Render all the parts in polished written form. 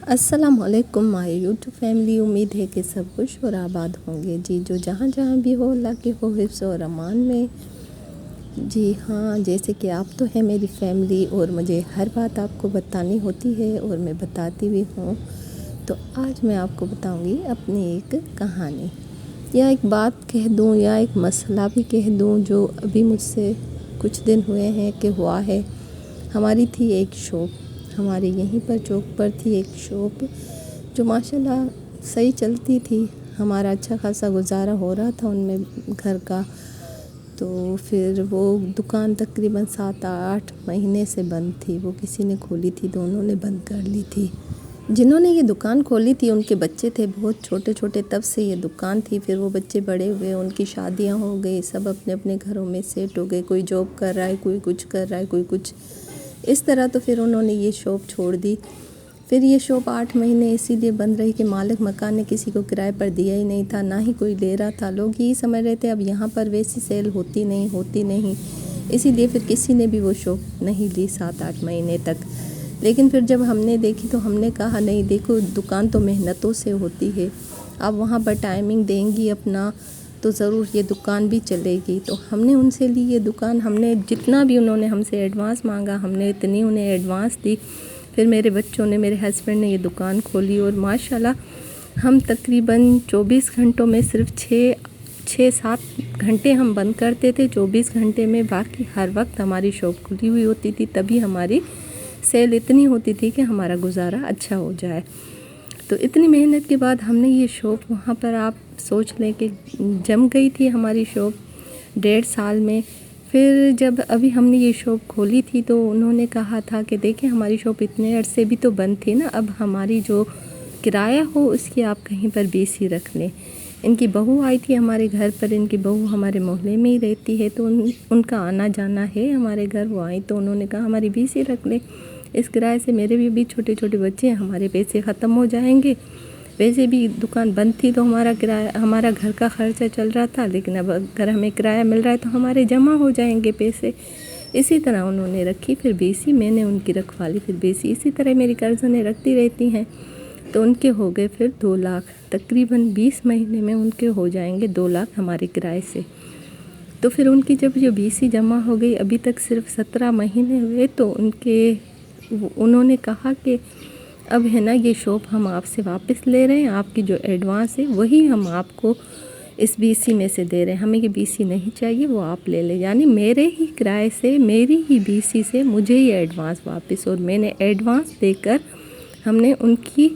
السلام علیکم مائی YouTube family, امید ہے کہ سب خوش اور آباد ہوں گے جی، جو جہاں جہاں بھی ہو اللہ کے ہو حفظ اور امان میں۔ جی ہاں، جیسے کہ آپ تو ہیں میری فیملی اور مجھے ہر بات آپ کو بتانی ہوتی ہے اور میں بتاتی بھی ہوں، تو آج میں آپ کو بتاؤں گی اپنی ایک کہانی، یا ایک بات کہہ دوں یا ایک مسئلہ بھی کہہ دوں جو ابھی مجھ سے کچھ دن ہوئے ہیں کہ ہوا ہے۔ ہماری تھی ایک شاپ، ہمارے یہیں پر چوک پر تھی ایک شاپ جو ماشاءاللہ صحیح چلتی تھی، ہمارا اچھا خاصا گزارا ہو رہا تھا ان میں گھر کا۔ تو پھر وہ دکان تقریباً 7-8 مہینے سے بند تھی، وہ کسی نے کھولی تھی تو انہوں نے بند کر لی تھی۔ جنہوں نے یہ دکان کھولی تھی ان کے بچے تھے بہت چھوٹے چھوٹے، تب سے یہ دکان تھی، پھر وہ بچے بڑے ہوئے، ان کی شادیاں ہو گئی، سب اپنے اپنے گھروں میں سیٹ ہو گئے، کوئی جاب کر رہا ہے، کوئی کچھ کر رہا ہے، کوئی کچھ اس طرح، تو پھر انہوں نے یہ شاپ چھوڑ دی۔ پھر یہ شاپ 8 مہینے اسی لیے بند رہی کہ مالک مکان نے کسی کو کرائے پر دیا ہی نہیں تھا، نہ ہی کوئی لے رہا تھا۔ لوگ یہی سمجھ رہے تھے اب یہاں پر ویسی سیل ہوتی نہیں، اسی لیے پھر کسی نے بھی وہ شاپ نہیں لی 7-8 مہینے تک۔ لیکن پھر جب ہم نے دیکھی تو ہم نے کہا نہیں، دیکھو دکان تو محنتوں سے ہوتی ہے، آپ وہاں پر ٹائمنگ دیں گی اپنا تو ضرور یہ دکان بھی چلے گی۔ تو ہم نے ان سے لی یہ دکان، ہم نے جتنا بھی انہوں نے ہم سے ایڈوانس مانگا ہم نے اتنی انہیں ایڈوانس دی۔ پھر میرے بچوں نے، میرے ہسبینڈ نے یہ دکان کھولی اور ماشاءاللہ ہم تقریباً 24 گھنٹوں میں صرف 6-7 گھنٹے ہم بند کرتے تھے، 24 گھنٹے میں باقی ہر وقت ہماری شاپ کھلی ہوئی ہوتی تھی، تبھی ہماری سیل اتنی ہوتی تھی کہ ہمارا گزارا اچھا ہو جائے۔ تو اتنی محنت کے بعد ہم نے یہ شاپ وہاں پر، آپ سوچ لیں کہ جم گئی تھی ہماری شاپ 1.5 سال میں۔ پھر جب ابھی ہم نے یہ شاپ کھولی تھی تو انہوں نے کہا تھا کہ دیکھیں ہماری شاپ اتنے عرصے بھی تو بند تھی نا، اب ہماری جو کرایہ ہو اس کی آپ کہیں پر BC رکھ لیں۔ ان کی بہو آئی تھی ہمارے گھر پر، ان کی بہو ہمارے محلے میں ہی رہتی ہے تو ان کا آنا جانا ہے ہمارے گھر، وہ آئی تو انہوں نے کہا ہماری BC رکھ لیں، اس کرائے سے میرے بھی چھوٹے چھوٹے بچے ہیں، ہمارے پیسے ختم ہو جائیں گے۔ ویسے بھی دکان بند تھی تو ہمارا کرایہ، ہمارا گھر کا خرچہ چل رہا تھا، لیکن اب اگر ہمیں کرایہ مل رہا ہے تو ہمارے جمع ہو جائیں گے پیسے۔ اسی طرح انہوں نے رکھی پھر BC، میں نے ان کی رکھوا لی پھر BC، اسی طرح میری قرضنیں رکھتی رہتی ہیں۔ تو ان کے ہو گئے پھر 2 لاکھ، تقریباً 20 مہینے میں ان کے ہو جائیں گے 2 لاکھ ہمارے کرائے سے۔ تو پھر ان کی جب یہ BC جمع ہو گئی، ابھی تک صرف 17 مہینے ہوئے، تو انہوں نے کہا کہ اب ہے نا یہ شاپ ہم آپ سے واپس لے رہے ہیں، آپ کی جو ایڈوانس ہے وہی ہم آپ کو اس BC میں سے دے رہے ہیں، ہمیں یہ BC نہیں چاہیے، وہ آپ لے لیں، یعنی میرے ہی کرائے سے، میری ہی BC سے مجھے ہی ایڈوانس واپس۔ اور میں نے ایڈوانس دے کر ہم نے ان کی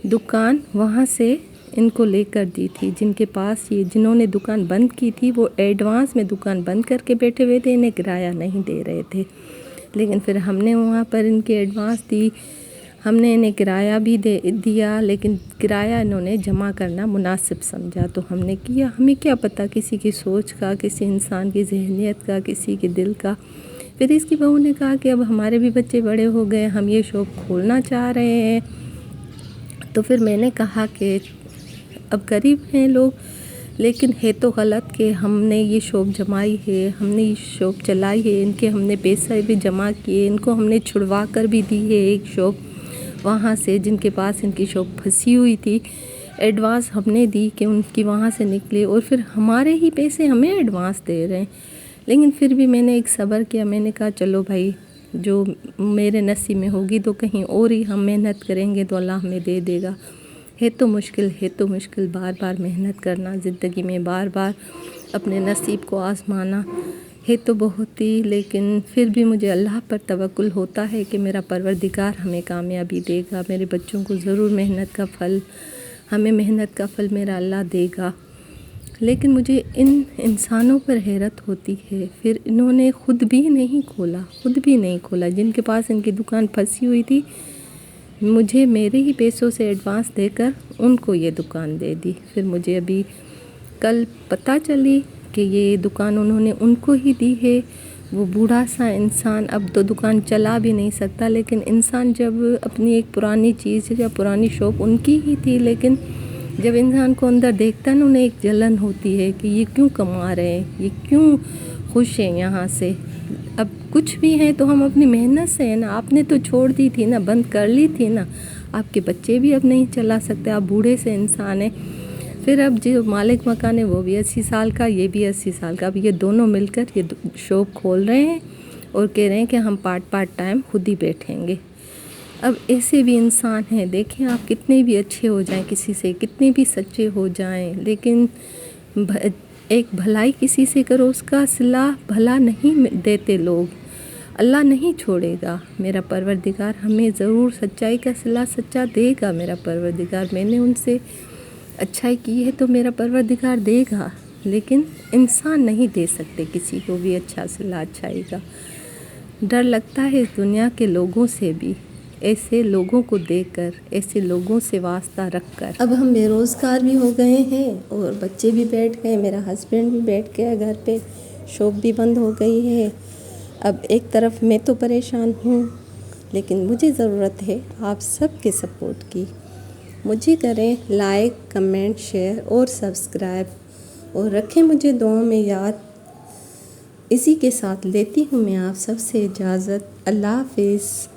دکان وہاں سے ان کو لے کر دی تھی، جن کے پاس یہ جنہوں نے دکان بند کی تھی وہ ایڈوانس میں دکان بند کر کے بیٹھے ہوئے تھے، انہیں کرایہ نہیں دے رہے تھے۔ لیکن پھر ہم نے وہاں پر ان کی ایڈوانس دی، ہم نے انہیں کرایہ بھی دیا، لیکن کرایہ انہوں نے جمع کرنا مناسب سمجھا تو ہم نے کیا۔ ہمیں کیا پتہ کسی کی سوچ کا، کسی انسان کی ذہنیت کا، کسی کے دل کا۔ پھر اس کی بہو نے کہا کہ اب ہمارے بھی بچے بڑے ہو گئے، ہم یہ شاپ کھولنا چاہ رہے ہیں۔ تو پھر میں نے کہا کہ اب غریب ہیں لوگ، لیکن ہے تو غلط کہ ہم نے یہ شاپ جمائی ہے، ہم نے یہ شاپ چلائی ہے، ان کے ہم نے پیسے بھی جمع کیے، ان کو ہم نے چھڑوا کر بھی دی ہے ایک شاپ وہاں سے، جن کے پاس ان کی شاپ پھنسی ہوئی تھی، ایڈوانس ہم نے دی کہ ان کی وہاں سے نکلے، اور پھر ہمارے ہی پیسے ہمیں ایڈوانس دے رہے ہیں۔ لیکن پھر بھی میں نے ایک صبر کیا، میں نے کہا چلو بھائی جو میرے نصیب میں ہوگی تو کہیں اور ہی ہم محنت کریں گے تو اللہ ہمیں دے دے گا۔ ہے تو مشکل بار بار محنت کرنا زندگی میں، بار بار اپنے نصیب کو آزمانا ہے تو بہت ہی، لیکن پھر بھی مجھے اللہ پر توکل ہوتا ہے کہ میرا پروردگار ہمیں کامیابی دے گا، میرے بچوں کو ضرور محنت کا پھل، ہمیں محنت کا پھل میرا اللہ دے گا۔ لیکن مجھے ان انسانوں پر حیرت ہوتی ہے، پھر انہوں نے خود بھی نہیں کھولا، جن کے پاس ان کی دکان پھنسی ہوئی تھی، مجھے میرے ہی پیسوں سے ایڈوانس دے کر ان کو یہ دکان دے دی۔ پھر مجھے ابھی کل پتہ چلی کہ یہ دکان انہوں نے ان کو ہی دی ہے۔ وہ بوڑھا سا انسان اب تو دکان چلا بھی نہیں سکتا، لیکن انسان جب اپنی ایک پرانی چیز یا پرانی شاپ ان کی ہی تھی، لیکن جب انسان کو اندر دیکھتا ہے نا، انہیں ایک جلن ہوتی ہے کہ یہ کیوں کما رہے ہیں، یہ کیوں خوش ہیں یہاں سے۔ اب کچھ بھی ہے تو ہم اپنی محنت سے ہیں نا، آپ نے تو چھوڑ دی تھی نا، بند کر لی تھی نا، آپ کے بچے بھی اب نہیں چلا سکتے، آپ بوڑھے سے انسان ہیں۔ پھر اب جو مالک مکان ہے وہ بھی 80 سال کا، یہ بھی 80 سال کا، اب یہ دونوں مل کر یہ شاپ کھول رہے ہیں اور کہہ رہے ہیں کہ ہم پارٹ ٹائم خود ہی بیٹھیں گے۔ اب ایسے بھی انسان ہیں، دیکھیں آپ کتنے بھی اچھے ہو جائیں، کسی سے کتنے بھی سچے ہو جائیں، لیکن ایک بھلائی کسی سے کرو، اس کا صلہ بھلا نہیں دیتے لوگ، اللہ نہیں چھوڑے گا۔ میرا پروردگار ہمیں ضرور سچائی کا صلہ سچا دے گا۔ میرا پروردگار، میں نے ان سے اچھائی کی ہے تو میرا پروردگار دے گا، لیکن انسان نہیں دے سکتے کسی کو بھی اچھا صلہ اچھائی کا۔ ڈر لگتا ہے اس دنیا کے لوگوں سے بھی، ایسے لوگوں کو دیکھ کر، ایسے لوگوں سے واسطہ رکھ کر۔ اب ہم بے روزگار بھی ہو گئے ہیں اور بچے بھی بیٹھ گئے، میرا ہسبینڈ بھی بیٹھ گیا گھر پہ، شاپ بھی بند ہو گئی ہے۔ اب ایک طرف میں تو پریشان ہوں، لیکن مجھے ضرورت ہے آپ سب کے سپورٹ کی۔ مجھے کریں لائک، کمنٹ، شیئر اور سبسکرائب، اور رکھیں مجھے دعاؤں میں یاد۔ اسی کے ساتھ لیتی ہوں میں آپ سب سے اجازت۔ اللہ حافظ۔